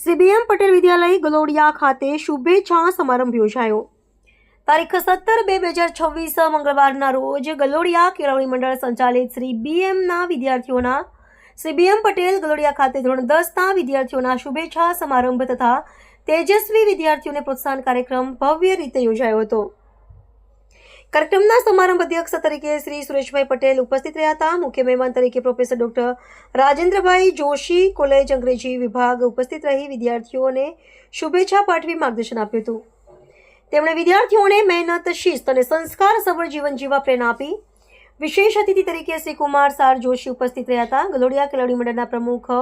CBM Patel વિદ્યાલય ગલોડિયા ખાતે શુભેચ્છા સમારંભ યોજાયો. તારીખ 17/2/2026 મંગળવારના રોજ ગલોડિયા કેળવણી મંડળ સંચાલિત શ્રી BMના વિદ્યાર્થીઓના CBM પટેલ ગલોડિયા ખાતે ધોરણ 10ના વિદ્યાર્થીઓના શુભેચ્છા સમારંભ તથા તેજસ્વી વિદ્યાર્થીઓને પ્રોત્સાહન કાર્યક્રમ ભવ્ય રીતે યોજાયો હતો. કાર્યક્રમના સમારંભ અધ્યક્ષ તરીકે શ્રી સુરેશભાઈ પટેલ ઉપસ્થિત રહ્યા હતા. મુખ્ય મહેમાન તરીકે professor doctor Rajendrabhai Joshi college અંગ્રેજી વિભાગ ઉપસ્થિત રહી વિદ્યાર્થીઓને શુભેચ્છા પાઠવી માર્ગદર્શન આપ્યું હતું. તેમણે વિદ્યાર્થીઓને મહેનત, શિસ્ત અને સંસ્કાર સભર જીવન જીવવા પ્રેરણા આપી. વિશેષ અતિથિ તરીકે શ્રી કુમાર સાર જોશી ઉપસ્થિત રહ્યા હતા. ગલોડિયા કેળવણી મંડળના પ્રમુખ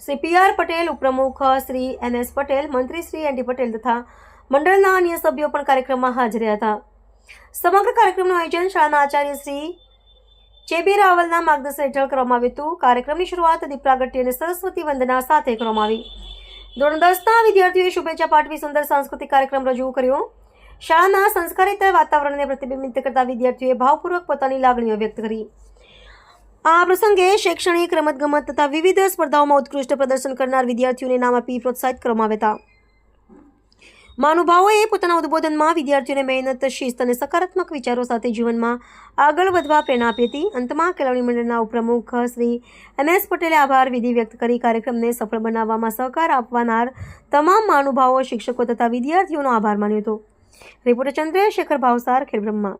શ્રી PR પટેલ, ઉપપ્રમુખ શ્રી NS પટેલ, મંત્રી શ્રી ND પટેલ તથા મંડળના અન્ય સભ્યો પણ કાર્યક્રમમાં હાજર રહ્યા હતા. સમગ્ર કાર્યક્રમનું આયોજન શાળાના આચાર્ય શ્રી ચેબી રાવલના માર્ગદર્શન હેઠળ કરવામાં આવ્યું હતું. કાર્યક્રમની શરૂઆત દીપ પ્રાગટ્ય અને સરસ્વતી વંદના સાથે કરવામાં આવી. ધોરણ 10ના વિદ્યાર્થીઓએ શુભેચ્છા પાઠવી સુંદર સાંસ્કૃતિક કાર્યક્રમ રજૂ કર્યો. શાળાના સંસ્કારિત વાતાવરણને પ્રતિબિંબિત કરતા વિદ્યાર્થીઓએ ભાવપૂર્વક પોતાની લાગણીઓ વ્યક્ત કરી. આ પ્રસંગે શૈક્ષણિક, રમતગમત તથા વિવિધ સ્પર્ધાઓમાં ઉત્કૃષ્ટ પ્રદર્શન કરનાર વિદ્યાર્થીઓને નામ આપી પ્રોત્સાહિત કરવામાં આવ્યા હતા. મહાનુભાવોએ પોતાના ઉદ્બોધનમાં વિદ્યાર્થીઓને મહેનત, શિસ્ત અને સકારાત્મક વિચારો સાથે જીવનમાં આગળ વધવા પ્રેરણા આપી હતી. અંતમાં કેળવણી મંડળના ઉપપ્રમુખ શ્રી NS પટેલે આભાર વિધિ વ્યક્ત કરી કાર્યક્રમને સફળ બનાવવામાં સહકાર આપવાનાર તમામ મહાનુભાવો, શિક્ષકો તથા વિદ્યાર્થીઓનો આભાર માન્યો હતો. રિપોર્ટર ચંદ્રશેખર ભાવસાર, ખેડબ્રહ્મા.